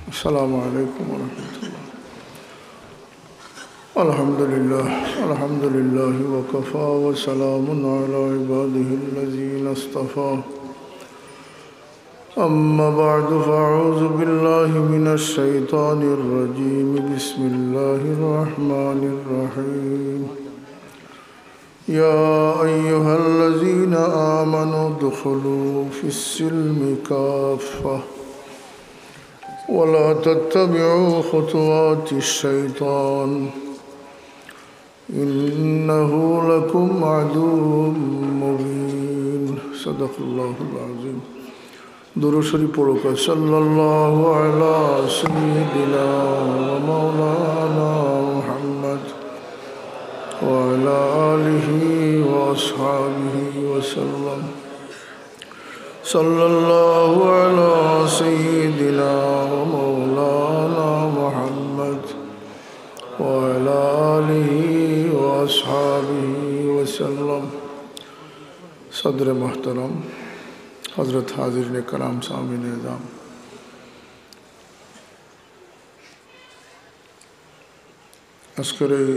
السلام عليكم ورحمة الله. الحمد لله وكفى وسلام على عباده الذين اصطفى. أما بعد فأعوذ بالله من الشيطان الرجيم. بسم الله الرحمن الرحيم. يا أيها الذين آمنوا ادخلوا في السلم كافة ولا تتبعوا خطوات الشيطان إنه لكم عدو مبين. صدق الله العظيم. درود شریف پڑھو کہ صلی اللہ علی سیدنا و مولانا محمد وعلى آله وأصحابه وسلم. صلى الله على سيدنا ومولانا محمد وعلى آله وأصحابه وسلم. صدر محترم حضرت حاضرین کرام سامعین اعظام، আজকের এই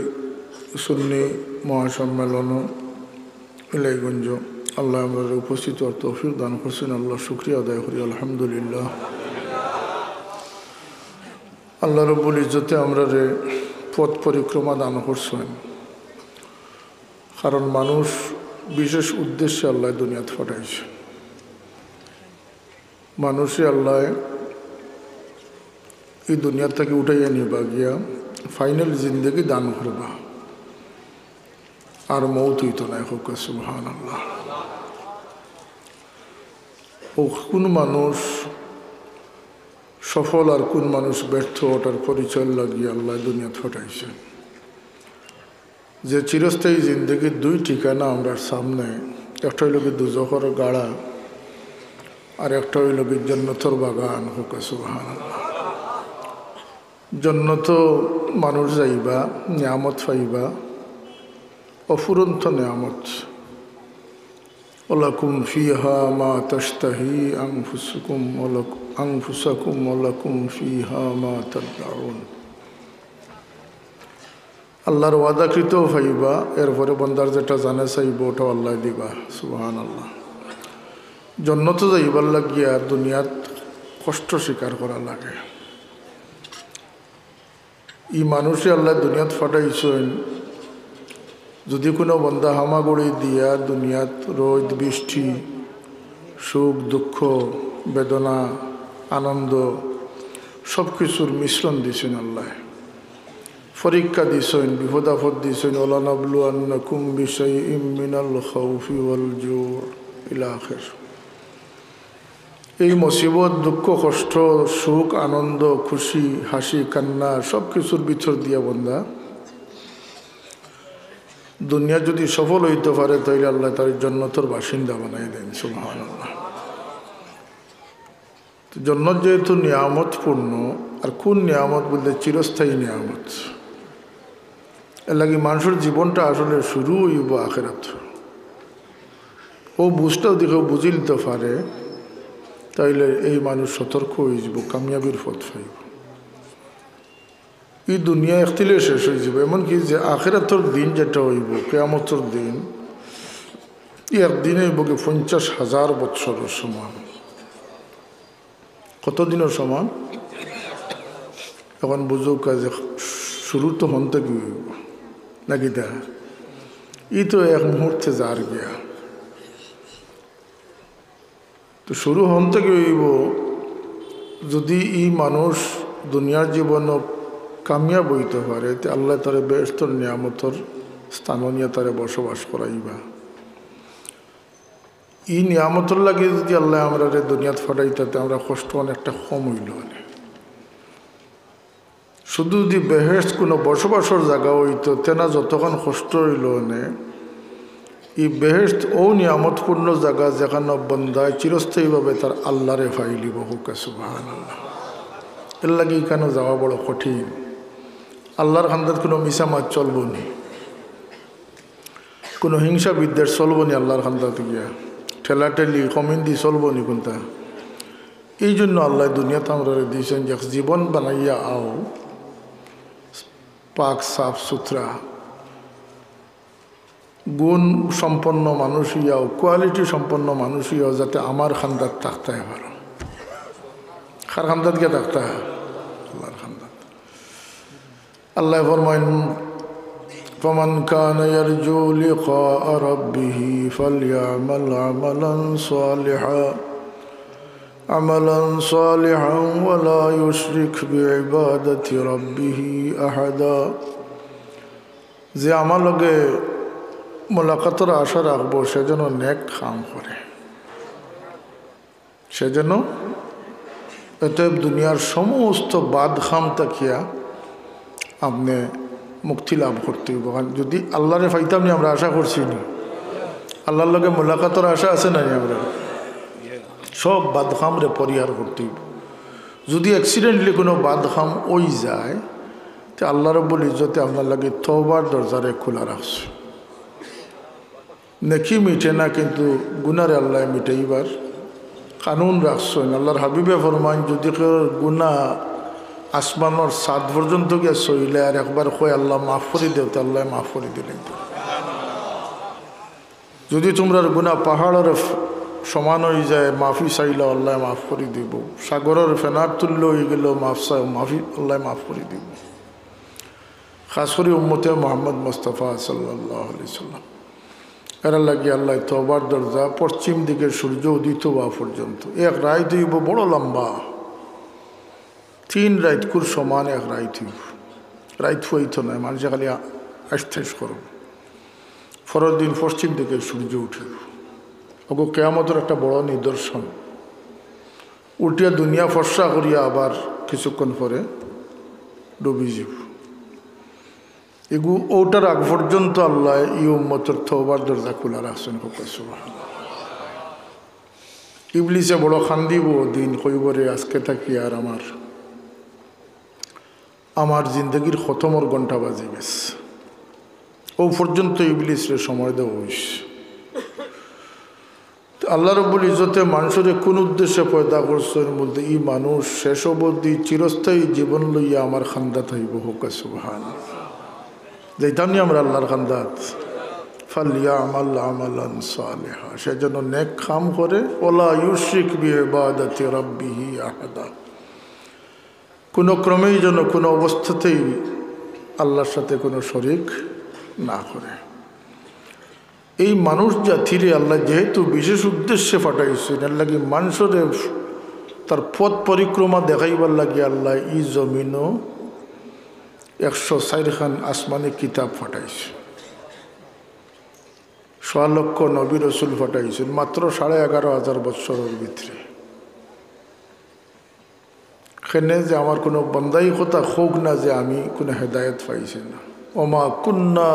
সুন্নি মহাসম্মেলন ইলাইগঞ্জ আল্লাহ আমরা উপস্থিত হওয়ার তৌফিক দান করছেন। আল্লাহ শুকরিয়া আদায় করি, আলহামদুলিল্লাহ। আল্লাহ রব্বুল ইজ্জতে আমরা পথ পরিক্রমা দান করছেন, কারণ মানুষ বিশেষ উদ্দেশ্যে আল্লাহ দুনিয়াত পাঠাইছে। মানুষে আল্লাহ এই দুনিয়া থেকে উঠাইয়া নিবা গিয়া ফাইনাল জিন্দগি দান করবা, আর মৌত হইতো না। হোক সুবহানাল্লাহ। ও কোন মানুষ সফল আর কোন মানুষ ব্যর্থ, ওটার পরিচয় লাগিয়ে আল্লাহ দুনিয়াত পাঠাইছে। যে চিরস্থায়ী জিন্দগির দুই ঠিকানা আমরা সামনে, একটা হইল কি দুজখর গাড়া, আর একটা হইল কি জান্নাতুর বাগান। হোক সুবহানাল্লাহ। জান্নাত মানুষ যাইবা, নিয়ামত পাইবা, অফুরন্ত নিয়ামত। ওয়ালাকুম ফিহা মা তাশতাহি আনফুসাকুম ওয়ালাকুম ফিহা মা তাদউন। আল্লাহর ওয়াদাকৃত পাইবা, এরপরে বন্দার যেটা জানে চাইব ওটা আল্লাহ দিবা। সুবহানাল্লাহ। জান্নাত যাইবার লাগিয়া দুনিয়াত কষ্ট স্বীকার করা লাগে। ই মানুষে আল্লাহ দুনিয়াত ফাটাইছেন, যদি কোনো বন্দা হামাগুড়ি দিয়া দুনিয়াত রোদ বৃষ্টি, সুখ দুঃখ, বেদনা আনন্দ সব কিছুর মিশ্রণ দিছেন। আল্লাহ পরীক্ষা দিছেন, বিপদ আপদ দিছেন। ওয়ালানাবলুয়ান্নাকুম বিশাইইম মিনাল খাউফি ওয়াল জু' ইলা আখির। এই মুসিবত, দুঃখ, কষ্ট, সুখ, আনন্দ, খুশি, হাসি, কান্না সব কিছুর ভিতর দিয়া বন্দা দুনিয়া যদি সফল হইতে পারে, তাইলে আল্লাহ তার জান্নাতের বাসিন্দা বানাই দেন। সুবহানাল্লাহ। জান্নাত যেহেতু নিয়ামতপূর্ণ, আর কোন নিয়ামত বলতে চিরস্থায়ী নিয়ামত। এর লাগে মানুষের জীবনটা আসলে শুরু হইব আখিরাত। ও বুঝটাও দেখে বুঝি নিতে পারে, তাইলে এই মানুষ সতর্ক হয়ে যাব, কামিয়াবির পথ পাইব। এই দুনিয়া একতিলে শেষ হয়ে যাব। এমনকি যে আখিরাতের দিন যেটা হইব, কিয়ামতের দিন, একদিনে হইব কি 50,000 বৎসরের সমান। কতদিনের সমান? এখন বুঝুক কাজে শুরু তো হন থেকে হইব নাকি? তা ই তো এক মুহূর্তে যার গিয়া, তো শুরু হন থেকে হইব। যদি এই মানুষ দুনিয়ার জীবন কামিয়াব হইতে পারে, তে আল্লাহ তার বেহেশতের নিয়ামতের স্থান নিয়ে তারে বসবাস করাইবা। এই নিয়ামতের লাগে যদি আল্লাহ আমরা দুনিয়াত ফাটাইতে, আমরা কষ্ট অনেকটা কম হইল। শুধু যদি বেহেশত কোনো বসবাসের জায়গা হইতো, তেনা যতক্ষণ কষ্ট হইল নে, এই বেহেশত ও নিয়ামতপূর্ণ জায়গা যেখানে বন্দায় চিরস্থায়ীভাবে তার আল্লাহরে ফাইলিব। হোক সুবহানাল্লাহ। এর লাগে এখানে যাওয়া বড় কঠিন। আল্লাহর খান্দাত কোনো মিসামাত চলব নি, কোনো হিংসা বিদ্বেষ চলব নি। আল্লাহর খান্দাত গিয়া ঠেলাঠেলি কমিন্দি চলব নি কোনটা। এই জন্য আল্লাহ দুনিয়াতে আমরা দিয়েছেন যে জীবন বানাইয়া আও পাক সাফ সুতরা গুণ সম্পন্ন মানুষ ইয়াও কোয়ালিটি সম্পন্ন মানুষ ইয়াও যাতে আমার খান্দাত থাকতে হয় পারো কার খান্দাত গিয়ে থাকতে হয় আল্লাহর খান্দাত আল্লাহ ফরমাইন فمن كان يرجو لقاء ربه فليعمل عملا صالحا ولا يشرك بعبادة ربه أحدا যে আমার লগে মোলাকাতের আশা রাখবো সেজন্য নেক কাম করে সেজন্য অতএব দুনিয়ার সমস্ত বাদ খাম তাকিয়া আপনি মুক্তি লাভ করতে হইব যদি আল্লাহরে ফাইতাম নি আমরা আশা করছি নি আল্লাহর লগে মোলাকাতের আশা আছে না আমরা সব বাদ খামরে পরিহার করতে হইব যদি অ্যাক্সিডেন্টলি কোনো বাদ খাম ওই যায় তো আল্লাহ রব্বুল ইজ্জতে আপনার লাগে তওবার দরজারে খোলা রাখছে নেকি মিটে না কিন্তু গুনারে আল্লাহ মিটাইবার কানুন রাখছেন আল্লাহর হাবিবে ফরমান যদি কেউ গুনাহ আসমানোর সাত পর্যন্ত গিয়ে সইলে আর একবার কই আল্লাহ মাফ করে দেও তো আল্লাহ মাফ করে দিলেন যদি তোমরা গুনাহ পাহাড়ের সমান হয়ে যায় মাফি চাইলে আল্লাহ মাফ করে দিব সাগরের ফেনার তুল্য হয়ে গেল মাফি আল্লাহ মাফ করে দিব খাস করে উম্মতে মোহাম্মদ মুস্তাফা সাল্লাল্লাহু আলাইহি সাল্লাম এরা লাগিয়ে আল্লাহ তওবার দরজা পশ্চিম দিকে সূর্য উদিত হওয়া পর্যন্ত এক রাত হইব বড় লম্বা 3 রাতকুর সমান এক রাত হইব রাত হইতো নয় মানুষে খালি আস্তেস করব পরের দিন পশ্চিম দিকে সূর্য উঠে ওগো কিয়ামতের একটা বড় নিদর্শন উল্টিয়া দুনিয়া ফর্সা করিয়া আবার কিছুক্ষণ পরে ডুবি যাব এগু ওটার আগ পর্যন্ত আল্লাহ এই উম্মতের তওবার দরজা খোলা রাখছেন সুবহানাল্লাহ ইবলিসে বড় খান্দিব দিন কইবরে আজকে থাকি আর আমার জিন্দগির খতমর ঘন্টা বাজে গেছে ও পর্যন্ত ইবলিসরে সময় দেওয়া হইস আল্লাহ রব্বুল ইজ্জতে মানুষের কোন উদ্দেশ্যে পয়দা করছেন বলতে এই মানুষ শেষ অবধি চিরস্থায়ী জীবন লইয়া আমার খান্দাত হইব হোক সুবহানাল্লাহ যাইতাম নি আমরা আল্লাহর খান্দাত ফালইয়ামাল আমালান সালিহা সেজন্য নেক কাম করে ওয়ালা ইউশরিক বিইবাদাতি রাব্বিহি আহাদা কোনো ক্রমেই যেন কোনো অবস্থাতেই আল্লাহর সাথে কোনো শরিক না করে এই মানুষ জাতিরে আল্লাহ যেহেতু বিশেষ উদ্দেশ্যে পাঠাইছেন এর লাগি মানুষের তার পথ পরিক্রমা দেখাইবার লাগে আল্লাহ ই জমিনও 104 খান আসমানি কিতাব পাঠাইছে 1.5 লক্ষ নবী রসুল পাঠাইছেন মাত্র 11,500 বছরের ভিতরে এখানে যে আমার কোনো বন্দাই কথা হোক না যে আমি কোনো হেদায়েত পাইছি না ওমা কুন্না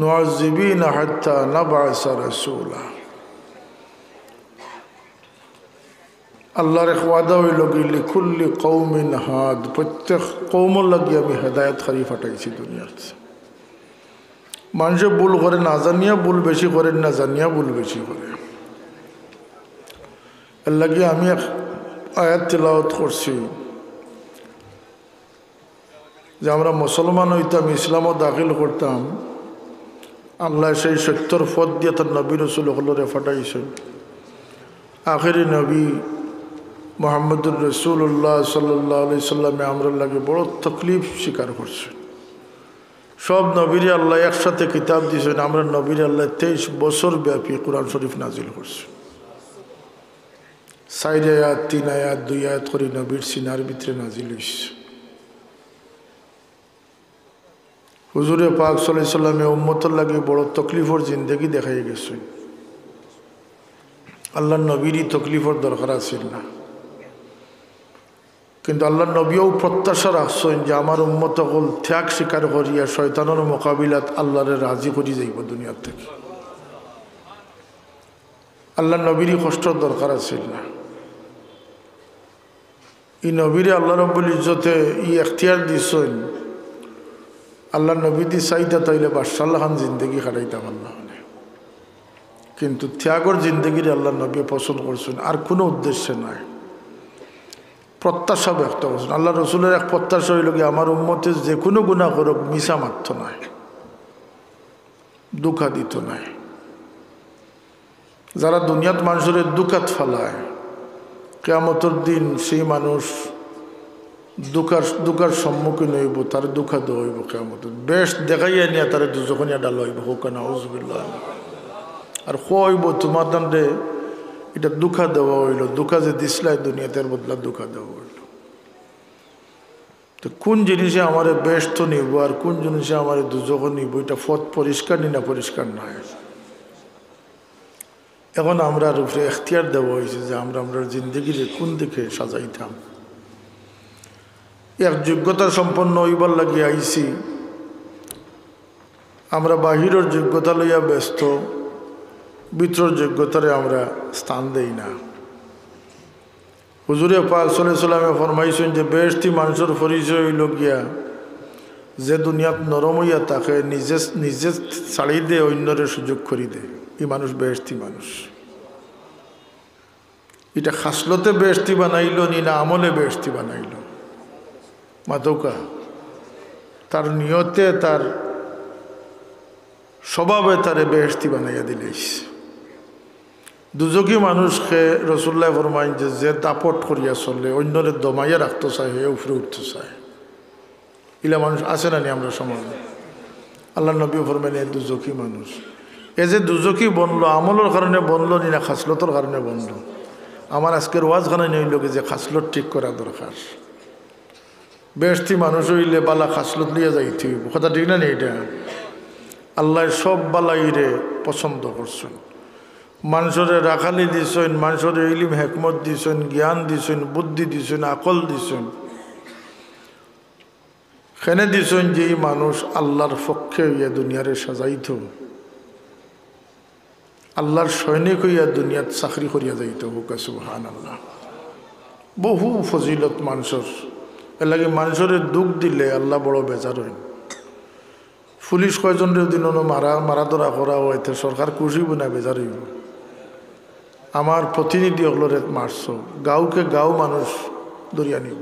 নুআযিবিনা হাত্তা নাবআসা রাসূলা আল্লাহর ওয়াদা হইল লিকুল্লি কওমিন হাদ প্রত্যেক কওমের লাগি আমি হেদায়েত খালি পাঠাইছি দুনিয়াতে মানুষে ভুল করে না জানিয়া ভুল বেশি করে না জানিয়া ভুল বেশি করে এর লাগি আমি আয়াত তিলাওয়াত করছি যে আমরা মুসলমান হইতাম ইসলামও দাখিল করতাম আল্লাহ সেই সত্যর পথ দিয়ে তার নবী রসুল হলরে ফাটাইছেন আখেরি নবী মোহাম্মদুর রসুল্লাহ সাল্লাল্লাহু আলাইহি সাল্লামে আমরা লাগে বড় তকলিফ স্বীকার করছে সব নবীরে আল্লাহ একসাথে কিতাব দিয়েছেন আমরা নবীরে আল্লাহ 23 বছর ব্যাপী কোরআন শরীফ নাজিল করছে 4 আয়াত 3 আয়াত 2 আয়াত করে নবীর সিনার ভিতরে নাজিল হইছে হুজুরে পাক সাল্লাল্লাহু আলাইহি সাল্লামে উম্মতের লাগে বড় তকলিফের জিন্দেগি দেখাই গেছে আল্লাহর নবীরই তকলিফের দরকার আছিল না কিন্তু আল্লাহর নবীও প্রত্যাশা রাখছেন যে আমার উম্মত সকল ত্যাগ স্বীকার করিয়া শয়তানের মোকাবিলাত আল্লাহরে রাজি করি যাইব দুনিয়ার থেকে আল্লাহর নবীরই কষ্টর দরকার আছিল না এই নবীরে আল্লাহ রাব্বুল ইজ্জতে ই এখতিয়ার দিছেন আল্লাহ নবী দি চাইতা তাইলে বাদশাহ খান জিন্দগি কাটাইতাম আল্লাহ কিন্তু ত্যাগর জিন্দগির আল্লাহ নবী পছন্দ করছেন আর কোনো উদ্দেশ্য নয় প্রত্যাশা ব্যক্ত করছেন। আল্লাহ রসুলের এক প্রত্যাশা হইল কি আমার উম্মতে যে কোনো গুনাহ করুক মিশা মারত নাই, দুঃখা দিত নাই। যারা দুনিয়াত মানুষের দুঃখাত ফেলায় কিয়ামতের দিন সেই মানুষ দুঃখার সম্মুখীন হইব, তার দুঃখা দেওয়া হইব কিয়ামতের। বেশ দেখাইয়া নিয়ে তারা দুজখনিয়া ডাল হইব হোক না হুজুবিল্লাহ। আর হইব তোমার দান্ডে এটা দুঃখা দেওয়া হইল, দুঃখা যে দিসলাই দুনিয়াতে বদলা দুঃখা দেওয়া হইল। তো কোন জিনিসে আমার ব্যস্ত নিব আর কোন জিনিসে আমার দুজখ নিব, এটা পথ পরিষ্কার নি না পরিষ্কার নয়। এখন আমরা উপরে এখতিয়ার দেওয়া হয়েছে যে আমরা জিন্দগিরে কোন দিকে সাজাইতাম। এক যোগ্যতা সম্পন্ন হইবার লাগিয়ে আইছি, আমরা বাহিরের যোগ্যতা লইয়া ব্যস্ত, ভিতরের যোগ্যতারে আমরা স্থান দেই না। হুজুরে পাক সাল্লাল্লাহু আলাইহি ওয়াসাল্লামে ফরমাইছেন যে বেহেশতি মানুষের পরিচয় হইল গিয়া যে দুনিয়াত নরম হইয়া তাকে নিজে ছাড়ি দে, অন্যরে সুযোগ করি দে, এই মানুষ বেহেশতি মানুষ। এটা খাসলতে বেহেশতি বানাইল নি না আমলে বেহেশতি বানাইল, মাতৌকা তার নিয়তে তার স্বভাবে তারে বেহেশতি বানাইয়া দিলেইস। দুজকি মানুষকে রসুল্লাহ ফরমাইন যে দাপট করিয়া চলে, অন্যরে দমাইয়া রাখতে চায়, হয়ে উপরে উঠতে চায়, ইলা মানুষ আছে না নি আমরা সমাজে? আল্লাহ নবী ফরমাইন দুজকি মানুষ। এ যে দুজকি বনলো আমলের কারণে বনলো নি না খাসলতর কারণে বনলো? আমার আজকের ওয়াজখানে নিল যে খাসলত ঠিক করা দরকার। বেহেশতি মানুষ হইলে বালা খাসলত লিয়া যাইতে হইব, কথা ঠিক না নি? এটা আল্লাহ সব বালাইরে পছন্দ করছেন। মানুষের রাখালি দিছেন, মানুষের ইলিম হেকমত দিছেন, জ্ঞান দিছেন, বুদ্ধি দিছেন, আকল দিছেন। সেনে দিছেন যে এই মানুষ আল্লাহর পক্ষে হইয়া দুনিয়ারে সাজাইত, আল্লাহর সৈনিক হইয়া দুনিয়াত চাকরি করিয়া যাইত। হোক সুবহানাল্লাহ। বহু ফজিলত মানুষের, এর লাগে মানুষের দুঃখ দিলে আল্লাহ বড় বেজার হইন। পুলিশ কয়জনের দিন মারা ধরা করা হইতে সরকার খুশিব না বেজার হইব? আমার প্রতিনিধি হলরে মারছ, গাঁওকে গাঁও মানুষ দরিয়া নিব।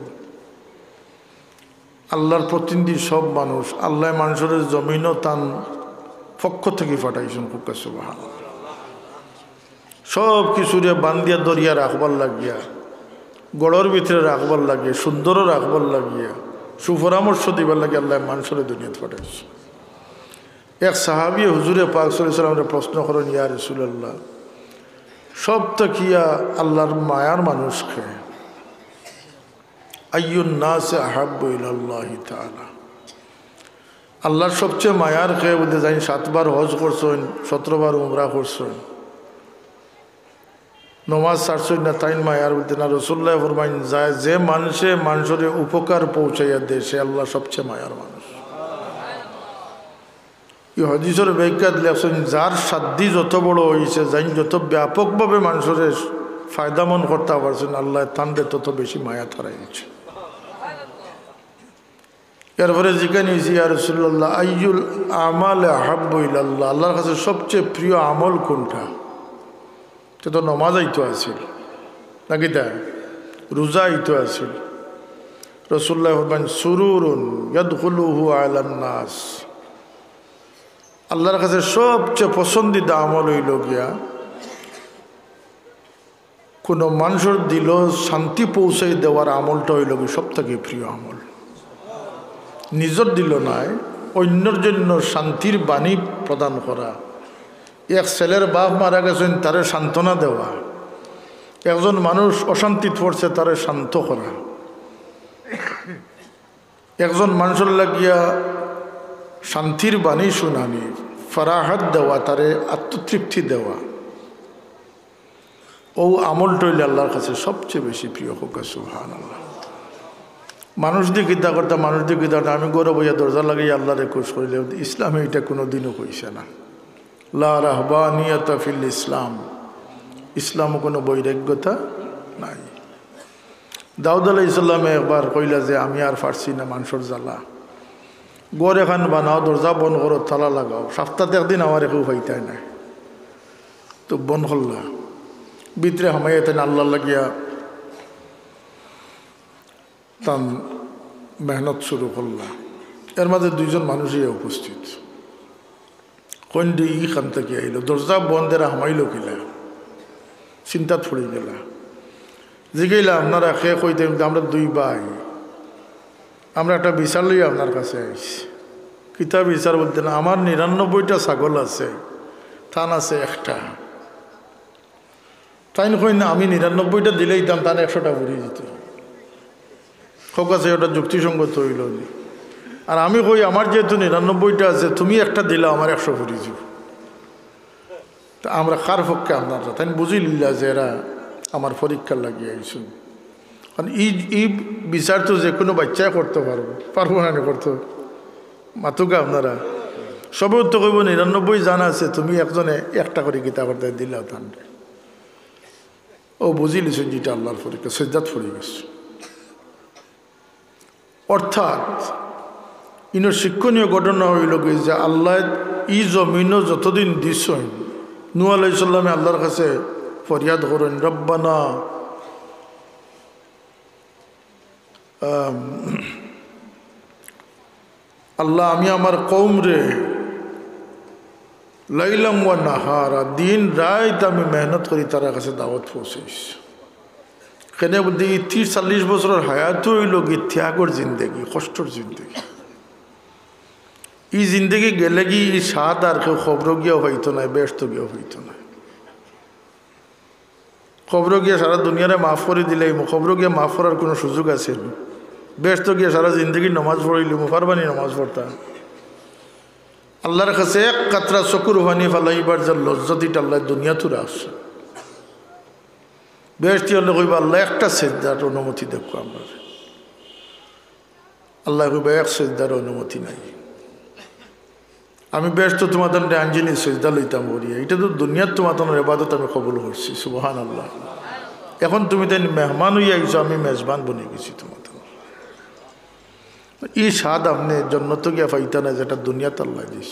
আল্লাহর প্রতিনিধি সব মানুষ, আল্লাহ মানুষের জমিনও তান পক্ষ থেকে ফাটাইছেন। খুব সুবহানাল্লাহ। সব কিছুরে বান্দিয়া দরিয়া রাখবার লাগিয়া, গড়ের ভিতরে রাখবার লাগিয়া, সুন্দরও রাখবার লাগিয়া, সুপরামর্শ দিবার লাগে আল্লাহ মানুষের দুনিয়াতে ফাটাইছে। এক সাহাবী হুজুরে পাক সাল্লাল্লাহু আলাইহি ওয়াসাল্লামের প্রশ্ন করেন, ইয়া রাসূলুল্লাহ, সব তো কিয়া আল্লাহর মায়ার মানুষকে আইয়ুন নাস আহাব্বু ইলাল্লাহি তাআলা, আল্লাহর সবচেয়ে মায়ার খেয়ে বলতে যাই 7 বার হজ করছেন, 17 বার উমরা করছেন, নমাজ ছাড়ছেন না, তাই মায়ার বলতে না? রাসূলুল্লাহ ফরমাইন যায় যে মানুষের উপকার পৌঁছাইয়া দেয় সে আল্লাহ সবচেয়ে মায়ার মানুষ। এই হাদিসের ব্যাখ্যাত লেখছেন যার সাধ্য যত বড় হয়েছে, যাই যত ব্যাপকভাবে মানুষের ফায়দামন করতে পারছেন, আল্লাহ তান্ডে তত বেশি মায়া থারাই দিচ্ছে। এরপরে জিজ্ঞাসা নিয়েছি, ইয়া রাসূলুল্লাহ আইয়ুল আমাল আহাব্বু ইলাল্লাহ, আল্লাহর কাছে সবচেয়ে প্রিয় আমল কোনটা? সে তো নমাজ আইতো আছিল নাকি, তা রোজা আইতো আছিল। রাসূলুল্লাহ ফরমায়েন সুরুরুন ইয়াদখুলুহু আলান নাস, আল্লাহর কাছে সবচেয়ে পছন্দিদা আমল হইল গিয়া কোনো মানুষের দিল শান্তি পৌঁছাই দেওয়ার আমলটা হইল গিয়ে সব থেকে প্রিয় আমল। নিজের দিল নাই, অন্যর জন্য শান্তির বাণী প্রদান করা। এক ছেলের বাপ মারা গেছেন, তারে সান্ত্বনা দেওয়া। একজন মানুষ অশান্তিত পড়ছে, তারে শান্ত করা। একজন মানুষের লাগিয়া শান্তির বাণী শুনানি, ফরাহাত দেওয়া, তারে আত্মতৃপ্তি দেওয়া, ও আমলটা হইলে আল্লাহর কাছে সবচেয়ে বেশি প্রিয়। হোক সুবহানাল্লাহ। মানুষ দিয়ে গীতা করতে, মানুষ দিয়ে গীতা করতে আমি গৌরব হইয়া দরজা লাগিয়ে আল্লাহর একুশ করিলে, ইসলামে এটা কোনো দিনও কইছে না। লা রাহবানিয়াতা ফিল ইসলাম, ইসলামও কোনো বৈরাগ্যতা নাই। দাউদ আলাইহিস সালামে একবার কইলা যে আমি আর পারছি না মানুষের জ্বালা, গড় এখান বানাও, দরজা বন করো, তালা লাগাও। সপ্তাহে একদিন আমার কেউ পাইতাই নাই, তো বন করলা। ভিতরে হামাইতেন আল্লাহ লাগিয়া তান মেহনত শুরু করলাম। এর মাঝে দুইজন মানুষই উপস্থিত। কন্ডি ইখান থেকে আইল, দরজা বন্ধের হামাইল কিলা, চিন্তাত পড়ে গেলা। জিগাইলা আপনারা খেয়ে কইতে আমরা দুই ভাই, আমরা একটা বিচার লই আপনার কাছে আইছি। কিতা বিচার বলতে না, আমার ৯৯টা ছাগল আছে, থান আছে একটা। তাই কই না আমি ৯৯টা দিলেই দাম, তার ১০০টা ভরিয়ে দিত। হোক আছে, ওটা যুক্তিসঙ্গত হইল। আর আমি কই আমার যেহেতু ৯৯টা আছে, তুমি একটা দিলা, আমার ১০০ ভরিয়ে দিব। তা আমরা কার পক্ষে আপনারা? তাই বুঝি লিলা যে এরা আমার পরীক্ষা লাগিয়ে আইসুন। কারণ এই বিচার তো যে কোনো বাচ্চাই করতে পারবো না করতে। মাতুকা আপনারা সবে উত্তর কইব ৯৯ জানা আছে, তুমি একজনে একটা করে গীতা করতে দিলা তান। ও বুঝি লিছেন যেটা আল্লাহর পরীক্ষা, সজ্জাত পড়ে গেছে। অর্থাৎ ইনোর শিক্ষণীয় ঘটনা হইল কি যে আল্লাহ ই জমিনও যতদিন দিছেন, নূহ আলাইহিস সালামে আল্লাহর কাছে ফরিয়াদ করেন, রব্বানা আল্লাহ আমি আমার কওম রে লাইলাম ওয়া নাহারা, দিন রাত আমি মেহনত করি তার কাছে দাওয়াত পৌঁছাইছি। কেন বলতে ৩০-৪০ বছরের হায়াত হইল কি ত্যাগর জিন্দগি, কষ্টর জিন্দগি। এই জিন্দগি গেলে কি এই স্বাদ আর কেউ খবর গিয়েও হইতো না, ব্যস্ত গিয়েও হইতো না। খবর গিয়ে সারা দুনিয়ারে মাফ করে দিলে খবর গিয়ে মাফ করার কোনো সুযোগ আছে? ব্যস্ত গিয়ে সারা জিন্দগি নমাজ পড়িলি মুফারবানি নমাজ পড়তাম। আল্লাহর কাছে এক কাতরা চকুর ভানি ফালাইবার যার লজ্জতিটা আল্লাহ দুনিয়া তুরা আসছে। বেশটি হলে কইবা আল্লাহ একটা সেজদার অনুমতি দেখো আমার। আল্লাহ কইবা এক সেজদার অনুমতি নাই। আমি ব্যস্ত তোমাদের আঞ্জিনি সেজদা লইতাম বলিয়া, এটা তো দুনিয়ার তোমাদের এবাদত আমি কবুল করছি, সুবহান আল্লাহ। এখন তুমি তাই মেহমান হইয়া গেছো, আমি মেজবান বনে গেছি তোমাদের। এই স্বাদ আপনি জন্নত গিয়া পাইতা না, যেটা দুনিয়াতে আল্লাহ দিস।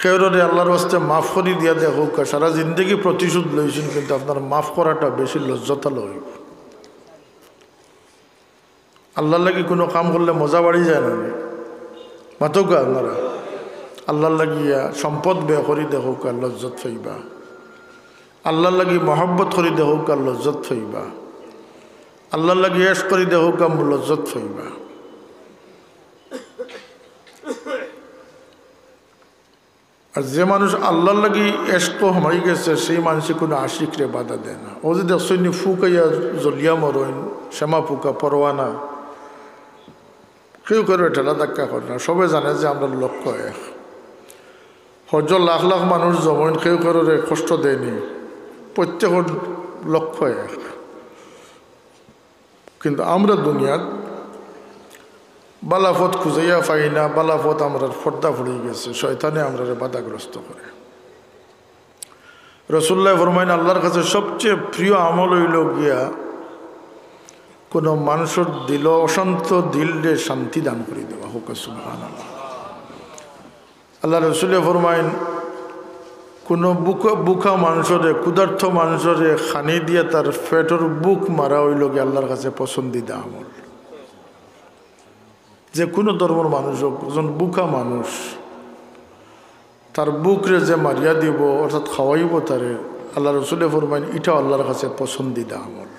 কেউরে আল্লাহর বাস্তে মাফ করি দিয়া দেখো, সারা জিন্দগি প্রতিশোধ লইছেন, কিন্তু আপনার মাফ করাটা বেশি লজ্জতা লইব। আল্লাহর লাগি কোনো কাম করলে মজা বাড়ি যায় না মাতকা। আপনারা আল্লাহর লাগিয়া সম্পদ ব্যয় করি দেখো কার লজ্জত পাইবা, আল্লাহর লাগি মহব্বত করি দেখো কার লজ্জত পাইবা, আল্লাহর লাগি এশ করি দেখো কাম লজ্জত পাইবা। আর যে মানুষ আল্লাহর লাগি এশক হমাই গেছে, সেই মানুষে কোনো আশিকরে বাধা দেয় না। ও যে দেখছনি ফুকাইয়া জলিয়া মরইন, শ্যামা ফুকা পরোয়ানা, কেউ করে ঠেলা ধাক্কা করে না। সবাই জানে যে আমরা লক্ষ্য এক। হজ লাখ লাখ মানুষ জমইন, কেউ করে কষ্ট দেয়নি, প্রত্যেকের লক্ষ্য এক। কিন্তু আমরা দুনিয়াত বালাফত খুঁজাইয়া পাই না, বালাফত আমরা পর্দা পড়ে গেছে, শয়তানে আমরা বাধাগ্রস্ত করে। রাসূলুল্লাহ ফরমাইন আল্লাহর কাছে সবচেয়ে প্রিয় আমল হইল গিয়া কোনো মানুষের দিল অশান্ত দিলে শান্তি দান করে দেওয়া। হোক সুবহানাল্লাহ। আল্লাহ রাসূল ফরমাইন কোনো বুকা মানুষরে, ক্ষুধার্থ মানুষরে খানি দিয়ে তার পেটের বুক মারা হইল গিয়ে আল্লাহর কাছে পছন্দিদা আমল। যে কোনো ধর্মের মানুষ হোক, একজন বুকা মানুষ, তার বুকরে যে মারিয়া দিব অর্থাৎ খাওয়াইব তারে, আল্লাহ রাসূল ফরমাইন এটা আল্লাহর কাছে পছন্দিদা আমল।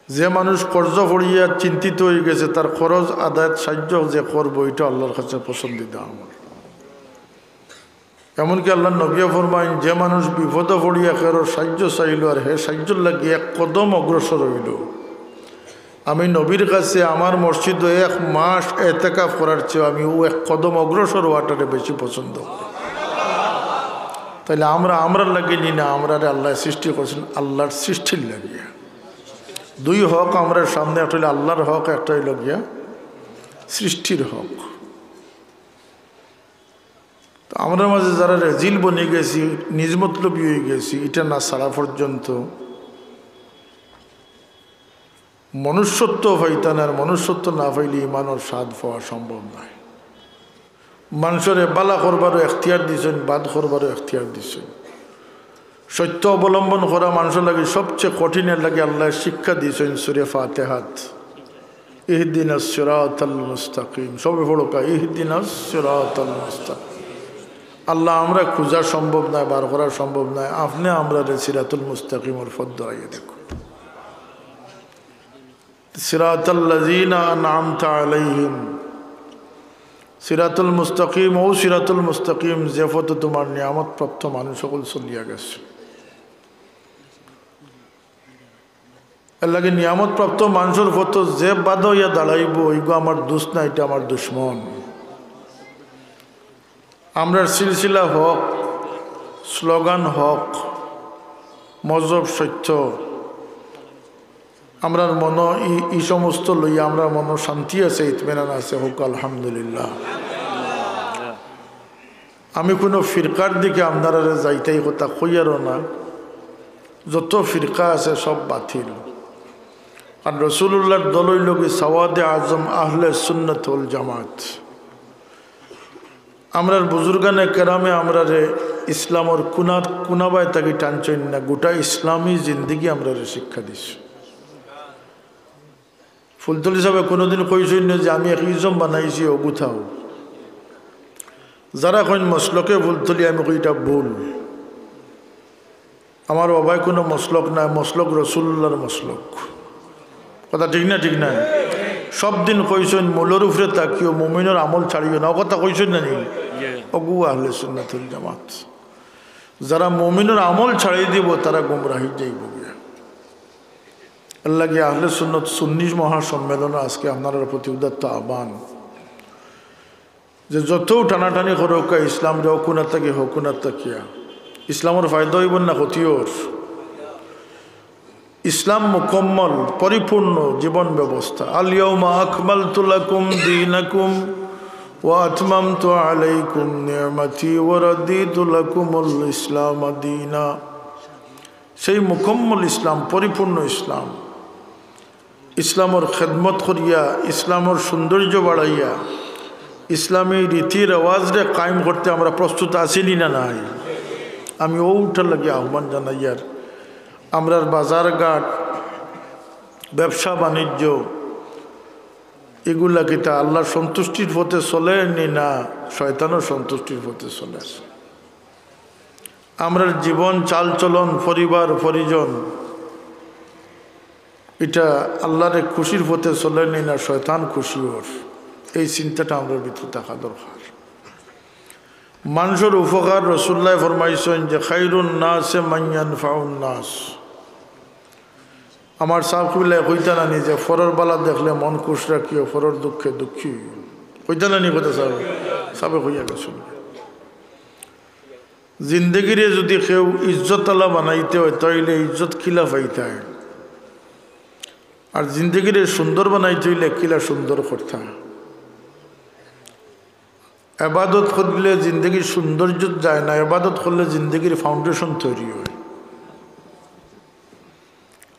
যে মানুষ কর্জ পড়িয়া চিন্তিত হয়ে গেছে, তার খরচ আদায় সাহায্য যে করবো, এটা আল্লাহর কাছে পছন্দিদা আমল। এমনকি আল্লাহ নবী ফরমাইন যে মানুষ বিপদ পড়িয়া কারোর সাহায্য চাইল আর হে সাহায্য লাগিয়ে এক কদম অগ্রসর হইল, আমি নবীর কাছে আমার মসজিদে 1 মাস এতেকাফ করার চেয়ে আমি ও এক কদম অগ্রসর হওয়াটারে বেশি পছন্দ করি। তাইলে আমরা লাগিয়ে নি না, আমরা আল্লাহ সৃষ্টি করছেন আল্লাহর সৃষ্টির লাগিয়া। দুই হক আমরা সামনে, একটা হইল আল্লাহর হক, একটা হইল গিয়া সৃষ্টির হক। তো আমরা মাঝে যারা রেজিল বনে গেছি, নিজ মতলবী হয়ে গেছি, এটা না ছাড়া পর্যন্ত মনুষ্যত্ব পাইতান। আর মনুষ্যত্ব না পাইলে ইমানের স্বাদ পাওয়া সম্ভব নয়। মানুষের বালা করবারও এখতিয়ার দিচ্ছেন, বাদ করবারও এখতিয়ার দিচ্ছেন। সত্য অবলম্বন করা মানুষের লাগে সবচেয়ে কঠিনের লাগে আল্লাহ শিক্ষা দিয়েছেন সূরা ফাতিহাত ইহদিনাস সিরাতাল মুস্তাকিম সবে পড়োকা ইহদিনাস সিরাতাল মুস্তাকিম আল্লাহ আমরা খোঁজা সম্ভব নয় বার করা সম্ভব নয় আপনি আমরা সিরাতুল মুস্তাকিমের পথ ধরাইয়ে দেখো সিরাতাল লাযিনা আনআমতা আলাইহিম সিরাতুল মুস্তাকিম ও সিরাতুল মুস্তাকিম যে পথ তোমার নিয়ামত প্রাপ্ত মানুষ সকল চলিয়া গেছে আল্লাহকে নিয়ামত প্রাপ্ত মানুষের পথ যে বাধা হইয়া দাঁড়াইব ওইগো আমার দোষ না এটা আমার দুশ্মন আমরার সিলসিলা হক স্লোগান হক মজহব সত্য আমরার মন ই সমস্ত লইয়া আমরা মন শান্তি আছে ইতমিনান আছে হোক আলহামদুলিল্লাহ আমি কোনো ফিরকার দিকে আপনারা যাইতেই কথা কইয়ারও না যত ফিরকা আছে সব বাতিল আর রসুল্লাহর দলই লোকে সাওয়াদে আজম আহলে সুন্নাত ওয়াল জামাত আমরার বুজুর্গানে কেরামে আমরা রে ইসলামর কুনাবায় তাকে টানছেন না গোটা ইসলামী জিন্দিগি আমরা রে শিক্ষা দিছি ফুলতলি সাহেব কোনোদিন কইছেন না যে আমি এক ইজম বানাইছি অগুথাও যারা কইন মসলকে ফুলতলি আমি কইটা ভুল আমার বাবাই কোনো মসলক নাই মসলক রসুল্লাহর মসলক কথা ঠিক না ঠিক না সব দিন কইছেন মূলের উপরে তাকিও মুমিনের আমল ছাড়িও না কথা কইছেন না নি অগু আহলে সুন্নাত ওয়াল জামাত যারা মুমিনের আমল ছাড়িয়ে দিব তারা গুমরাহি যাইব আল্লাহ কি আহলে সুন্নাত সুন্নি মহাসম্মেলন আজকে আপনার প্রতি উদাত্ত আহ্বান যে যত টানাটানি করোক ইসলাম রে হকুনাত তাকে হকুনাত তাকিয়া ইসলামের ফায়দা হইব না ক্ষতিওর ইসলাম মুকম্মল পরিপূর্ণ জীবন ব্যবস্থা আল ইয়াউমা আকমালতু লাকুম দীনাকুম ওয়া আতমামতু আলাইকুম নি'মাতি ওয়া রাদিতু লাকুমুল ইসলাম দীনা সেই মুকম্মল ইসলাম পরিপূর্ণ ইসলাম ইসলামের খেদমত করিয়া ইসলামের সৌন্দর্য বাড়াইয়া ইসলামী রীতি রেওয়াজরে কায়েম করতে আমরা প্রস্তুত আছিনি না নাই আমি ওটার লাগে আহ্বান জানাইয়ার আমরার বাজার ঘাট ব্যবসা বাণিজ্য এগুলা কি তা আল্লাহর সন্তুষ্টির পথে চলে নি না শয়তানের সন্তুষ্টির পথে চলে আসে আমরার জীবন চালচলন পরিবার পরিজন এটা আল্লাহর খুশির পথে চলে নি না শয়তান খুশি ওর এই চিন্তাটা আমরা ভিতরে থাকা দরকার মানুষের উপকার রসুল্লাহ ফরমাইছেন যে খাইরুন নাসে মান ইয়ানফাউন নাস আমার সাহবিল্লাহ কইতা নানি যে ফরর বালা দেখলে মন খুশ রাখিও ফরর দুঃখে দুঃখী কইতা নানি কথা সাবে কইয়া গেছিল জিন্দগিরে যদি কেউ ইজ্জতওয়ালা বানাইতে হয় তাইলে ইজ্জত কিলা পাইতে হয় আর জিন্দগিরে সুন্দর বানাইতে হইলে কিলা সুন্দর করতে হয় এবাদত করলে জিন্দগির সৌন্দর্য যায় না এবাদত করলে জিন্দগির ফাউন্ডেশন তৈরি হয়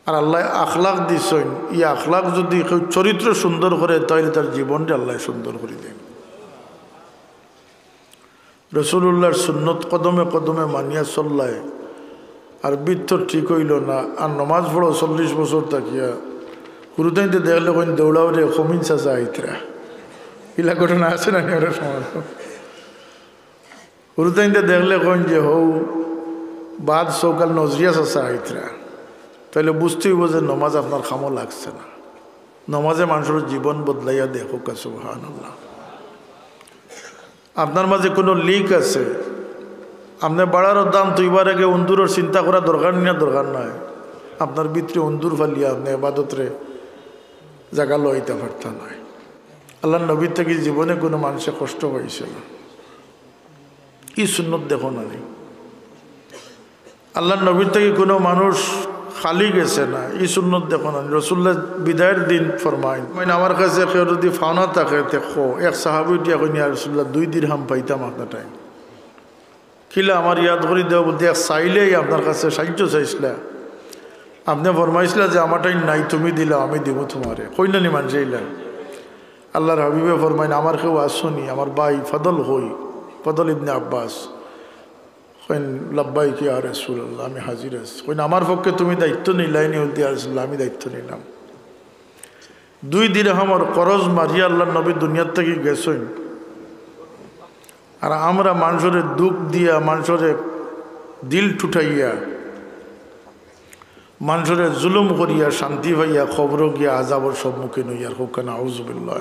আর আল্লাহ আখলাক দিছেন এই আখলাক যদি কেউ চরিত্র সুন্দর করে তাহলে তার জীবনটা আল্লাহ সুন্দর করে দেন রসুল্লাহর সুন্নত কদমে কদমে মানিয়া চল্লায় আর বৃত্তর ঠিক হইল না আর নমাজ পড়ো 40 বছর তাকিয়া গুরুতাইতে দেখলে কইন দৌড়াও রে কমিন চাচা আইতরা ইলা ঘটনা আছে না ওরা সমাজ গুরুতাইতে দেখলে কইন যে হৌ বাদ সকাল নজরিয়া চাচা আইতরা তাহলে বুঝতে হইব যে নমাজ আপনার খামো লাগছে না নমাজে মানুষের জীবন বদলাইয়া দেখো সুবহানাল্লাহ আপনার মাঝে কোনো লিক আছে আপনি বাড়ার দাম তুইবার আগে অন্দুরের চিন্তা করা দরকার নিয়ে দরকার নয় আপনার ভিতরে অন্দুর ফালিয়া আপনি এবাদতরে জায়গা লইতে পারতা নয় আল্লাহ নবীর থেকে জীবনে কোনো মানুষে কষ্ট হয়েছে না কি সুন্নত দেখো না আল্লাহ নবীর থেকে কোনো মানুষ খালি গেছে না এই সুন্নত দেখো না রসুল্লাহ বিদায়ের দিন ফরমাইন মানে আমার কাছে কেউ যদি ফাওনা থাকে দেখো এক সাহাবি দিয়া কই নিয়া রসুল্লাহ 2 দিরহাম পাইতাম আপনার টাইম কিলা আমার ইয়াদ করি দেব বলতে এক চাইলেই আপনার কাছে সাহায্য চাইছিলা আপনি ফরমাইছিলা যে আমার টাইম নাই তুমি দিলা আমি দিব তোমারে কই না নি মানুষ এইলা আল্লাহর হাবিবে ফরমাইন আমার কেউ আসনি আমার ভাই ফদল হই ফদল ইবনে আব্বাস কইন লাব্বাইক ইয়া রাসূলুল্লাহ, আমি হাজির আছি। কইন আমার পক্ষে তুমি দায়িত্ব নিলাইনি হলতে ইয়া রাসূলুল্লাহ, আমি দায়িত্ব নিলাম। 2 দিরহামর করজ মারিয়া আল্লাহর নবী দুনিয়ার থেকে গেছেন, আর আমরা মানুষের দুঃখ দিয়া, মানুষের দিল ঠুঠাইয়া, মানুষের জুলুম করিয়া, শান্তি পাইয়া খবর গিয়া আযাবর সম্মুখীন হইয়ার হোক না। আউযুবিল্লাহ।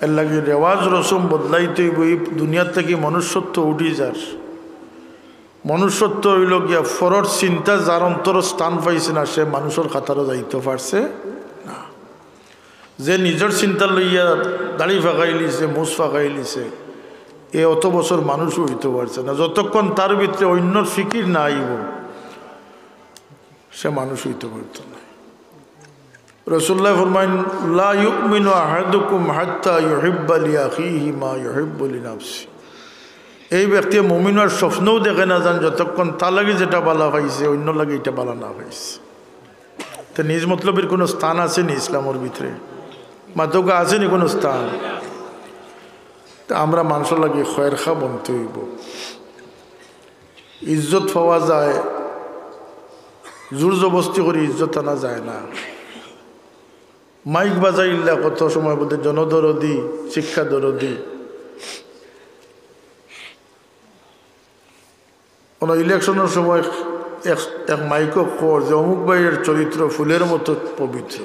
এর লাগে রেওয়াজ রসম বদলাইতে হইব। এই দুনিয়ার থেকে মনুষ্যত্ব উঠি যার, মনুষ্যত্ব হইল গিয়া ফরর চিন্তা যার অন্তর স্থান পাইছে না, সে মানুষের খাতারও যাইতে পারছে না। যে নিজের চিন্তা লইয়া দাড়ি ফাঁকাই লিছে, মুছ ফাঁকাই লিছে, এ অত বছর মানুষও হইতে পারছে না। যতক্ষণ তার ভিতরে অন্যর ফিকির না আইব, সে মানুষ হইতে পারত না। রাসূলুল্লাহ ফরমাইন, লা ইউমিনু আহাদুকুম হাত্তা ইউহিব্বা লিআখিহি মা ইউহিব্বু লিনাফসি। এই ব্যক্তি মুমিন আর স্বপ্নও দেখে না যান যতক্ষণ তার লাগে যেটা বালা পাইছে অন্য লাগে এটা বালা না পাইছে। তো নিজ মতলবের কোনো স্থান আছে নি ইসলামের ভিতরে? মাতকা আছে নি কোনো স্থান? তা আমরা মানুষের লাগে খয়ের খা বনতে হইব। ইজ্জত পাওয়া যায়, জোর জবস্তি করে ইজ্জত আনা যায় না। মাইক বাজাইল্লা কত সময় বলতে জনদরদি, শিক্ষা দরদি। কোনো ইলেকশনের সময় এক মাইকও কর যে অমুক ভাইয়ের চরিত্র ফুলের মতো পবিত্র।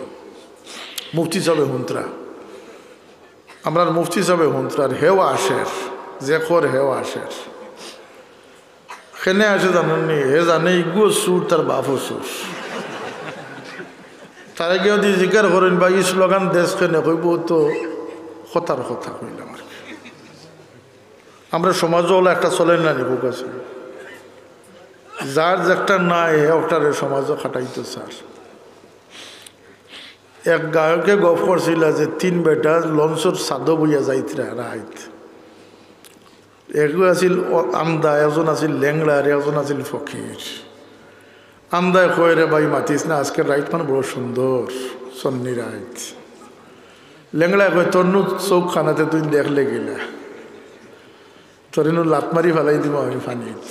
মুফতি সাহেব হুন্ত্রা, আমরা মুফতি সাহেব হুন্ত্রার হেওয়া আসের, যে খর হেওয়া আসের খেনে আসে জানেননি? হে জানে ইগুও সুর, তার বাপও সুর। তারা কেউ যদি জিজ্ঞার করেন বা এই স্লোগান দেশ খেনে কইব, তো কথার কথা কইলাম আর কি। আমরা সমাজও হলো একটা চলেন না নিবুক আছে, যার একটা নাই ওটারে সমাজও খাটাইতো স্যার। এক গায়কে গপ করছিল যে 3 বেটা লঞ্চর সাদো বইয়া যাইতরা রাইত। একজন আছিল আমদা, একজন আছিল ল্যাংড়া, আর একজন আছিল ফকির। আমদায় কয়, রে ভাই মাতিস না, আজকের রাইত মানে বড় সুন্দর সন্নি রাইত। ল্যাংড়ায় কয়, তোর নু চোখ খানাতে তুই দেখলে গেলা, তোর নু লাত মারি ফেলাই দিব আমি পানিত।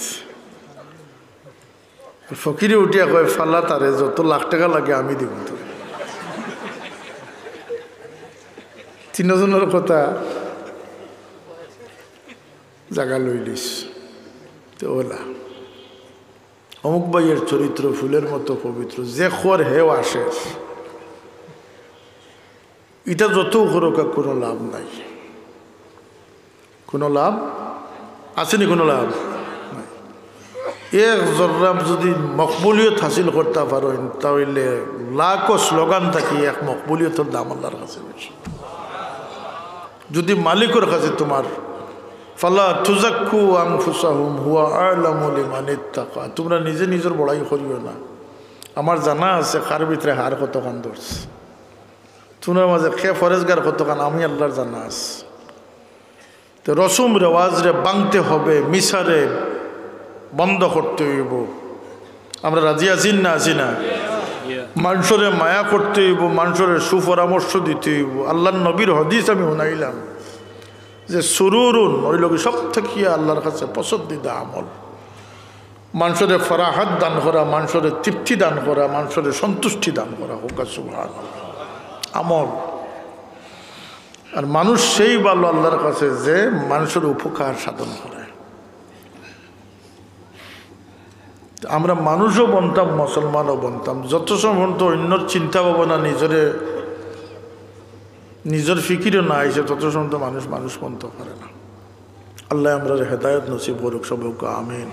ফকিরে উঠিয়া কয়, ফালা তারে, যত লাখ টাকা লাগে আমি দিব তোর। 3 জনের কথা জাগা লইলিস। তো ওলা অমুক ভাইয়ের চরিত্র ফুলের মতো পবিত্র, যে খোর হেও আসে, এটা যত খরকা কোনো লাভ নাই। কোনো লাভ আসেনি? কোনো লাভ নাই। এক জর্রাম যদি মকবুলিয়ত হাসিল করতে পারেন, তাহলে লাখো স্লোগান থাকি এক মকবুলিয়তের দাম আল্লাহর কাছে বেশি। যদি মালিকের কাছে তোমার ফালা তুজাক্কু আনফুসাহুম হুয়া আ'লামু লিমান ইত্তাকা, তোমরা নিজে নিজের বড়াই করিও না। আমার জানা আছে কার ভিতরে হার কতখান ধরছে, তোমার মাঝে খে ফরেজগার কতখান, আমি আল্লাহর জানা আছে। তো রসুম রেওয়াজ রে বাংতে হবে, মিশারে বন্ধ করতে হইব। আমরা রাজি আছি না? আছি না? মানুষরে মায়া করতে হইব, মানুষরে সুপরামর্শ দিতে হইব। আল্লাহর নবীর হাদিস আমি শুনাইলাম যে সুরুরুন ওই লোক সব থেকে আল্লাহর কাছে পছন্দিদা আমল। মানুষের ফরাহাত দান করা, মানুষের তৃপ্তি দান করা, মানুষের সন্তুষ্টি দান করা হোক সুবহানাল্লাহ আমল। আর মানুষ সেই ভালো আল্লাহর কাছে যে মানুষের উপকার সাধন করে। আমরা মানুষও বনতাম, মুসলমানও বনতাম, যত সময় তো অন্যর চিন্তা ভাবনা নিজের ফিকিরও না আইসে, তত সময় তো মানুষ বনতে পারে না। আল্লাহ আমরা হেদায়ত নসিব করুক সবকে, আমিন।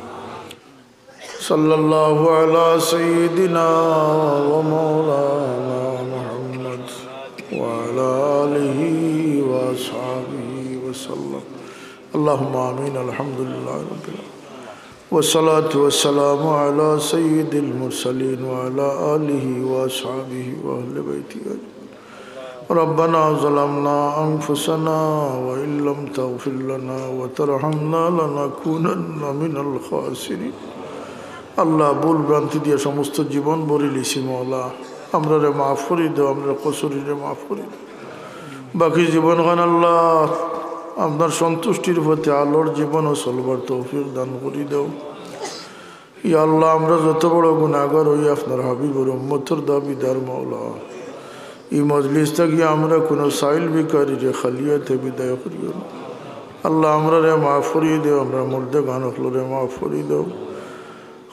সাল্লাল্লাহু আলা সাইয়্যিদিনা ওয়া মাওলানা মুহাম্মদ ওয়া আলা আলিহি ওয়া আসহাবিহি ওয়া সাল্লাম। আল্লাহুম্মা আমিন। আলহামদুলিল্লাহি রাব্বিল আলামিন ওয়া সালাতু ওয়া সালামু আলা সাইয়্যিদিল মুরসালিন ওয়া আলা আলিহি ওয়া আসহাবিহি ওয়া আহলি বাইতিহি। ربنا ظلمنا أنفسنا وإن لم تغفر لنا وترحمنا لنكونن من الخاسرين। আল্লাহ ভুল ভ্রান্তি দিয়ে সমস্ত জীবন ভরে লিছি মওলা, আমরা রে মাফ করে দাও, আমরা কসুরি রে মাফ করে দাও। বাকি জীবনখান আল্লাহ আপনার সন্তুষ্টির পথে আলোর জীবন ও চলবার তৌফিক দান করি দাও। ইয়া আল্লাহ, আমরা যত বড় গুনাহগার হই আপনার হাবিবুর উম্মতের দাবিদার মাওলা। এই মজলিস থেকে আমরা কোনো সাইল বিকারী রে খালিয়াতে বিদায় করিও না। আল্লাহ আমরা রে মাফ করিয়ে দেও, আমরা মর্দে গান হলো রে মাফ করিয়ে দেও।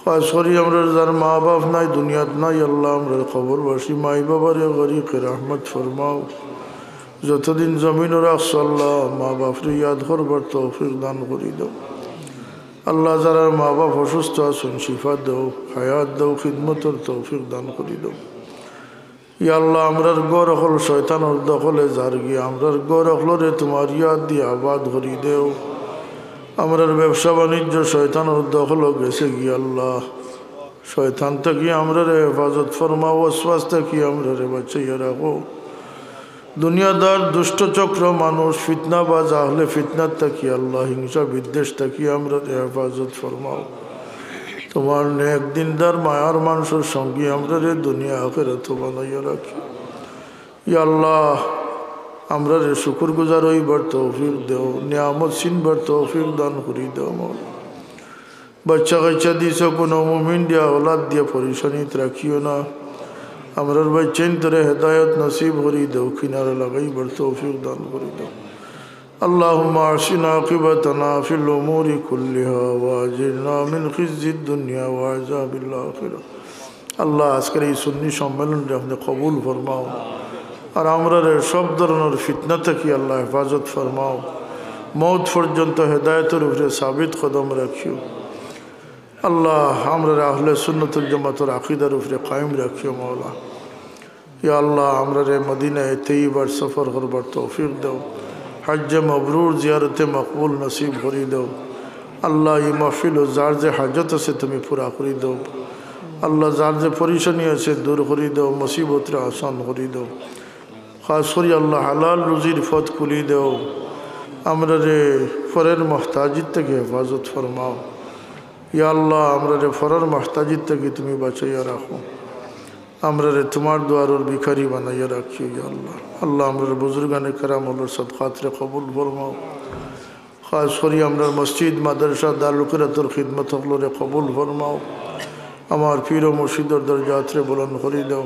খাস করি আমরা যার মা বাপ নাই দুনিয়াত নাই, আল্লাহ আমরা খবরবাসী মাই বাবারে গরিকে রহমত ফরমাও। যতদিন জমিন রাখছ আল্লাহ মা বাপরে ইয়াদ করবার তৌফিক দান করি দাও। আল্লাহ যারা মা বাপ অসুস্থ আছেন শিফা দাও, হায়াত দাও, খিদমতের তৌফিক দান করি দাও। ইয়া আল্লাহ আমরার গড় হল শয়তানোর দখলে যার গিয়ে আমরার গড় হলরে তোমার ইয়াদ দিয়ে আবাদ করি দেও। আমরার ব্যবসা বাণিজ্য শয়তানোর দখল গেছে গিয়ে আল্লাহ শয়তান থেকে আমরার হেফাজত ফরমাও, ওয়াসওয়াস থেকে আমরারে বাঁচাইয়া রাখো। দুনিয়াদার দুষ্ট চক্র মানুষ ফিতনাবাজ আহলে ফিতনার থাকি আল্লাহ হিংসা বিদ্বেষ থাকি আমরা হেফাজত ফরমাও। তোমার নেক দিনদার মায়ার মানুষের সঙ্গে আমরা রে দুনিয়া আখিরাত বানাইয়া রাখি। ইয়া আল্লাহ আমরা রে শুকর গুজার হইবার তৌফিক দেও, নিয়ামত চিনবার তৌফিক দান করি দেও। বাচ্চা কাচ্চা দিছ কোনো মুমিন দিয়া ওলাদ দিয়া পরিশানিত রাখিও না। আমরার বাচ্চাইন তোরে হেদায়ত নসিব করি দেও, কিনারে লাগাইবার তৌফিক দান করি দেও। اللهم أحسن عاقبتنا في الأمور كلها وأجرنا من خزي الدنيا وعذاب الآخرة। আল্লাহ আজকের এই সুন্নি সম্মেলনটা আপনি কবুল ফরমাও, আর আমরা সব ধরনের ফিতনা থেকে আল্লাহ হেফাজত ফরমাও। মৌত পর্যন্ত হেদায়তের উপরে সাবিত কদম রাখিও। আল্লাহ আমরা আহলে সুন্নতুল জামাতের আকীদার উপরে কায়েম রাখিও মাওলা। ইয়া আল্লাহ আমরা মদিনায় 23 বার সফর করবার তৌফিক দাও। হজ্জে মবরুর জিয়ারতে মকবুল নসিব করি দাও। আল্লাহ এই মাহফিল ও যার যে হাজত আছে তুমি পুরা করি দাও। আল্লাহ যার যে পরিশানি আছে দূর করি দাও, মুসিবতরে আসান করি দাও। খাস করি আল্লাহ হালাল রুজির পথ খুলি দাও। আমরা ফরের মহতাজির থেকে হেফাজত ফরমাও। ইয়া আল্লাহ আমরা ফরের মহতাজির থেকে তুমি বাঁচাইয়া রাখো। আমরা তোমার দুয়ারের ভিখারি বানাইয়া রাখিও ইয়া আল্লাহ। আল্লাহ আমরা বুজুর্গানে কেরাম হলোর সদকাতরে কবুল ফরমাও। খাস করি আমরা মসজিদ মাদ্রাসা দারুল কিরাতের খিদমত হলোরে কবুল ফরমাও। আমার পীর ও মুর্শিদের দরজাতরে বুলন্দ করি দাও।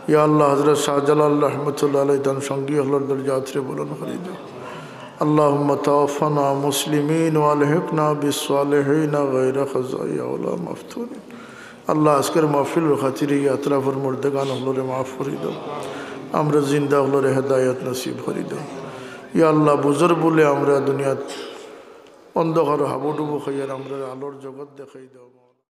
ইয়া আল্লাহ হযরত শাহজালাল রহমতুল্লাহ আলাইহি তার সঙ্গী হলোর দরজাতরে বুলন্দ করি দাও। اللهم توفنا مسلمين والحقنا بالصالحين غير خزايا ولا مفتونين। আল্লাহ আজকের মাহফিলের খাতিরে আতরাফের মুর্দেগান হলোরে মাফ করি দাও। আমরা জিন্দা হলোরে হেদায়ত নসিব করি দাও। ইয়া আল্লাহ বুজুর বলে আমরা দুনিয়াত অন্ধকার হাবুডুবু খাইয়ার আমরা আলোর জগৎ দেখাই দাও।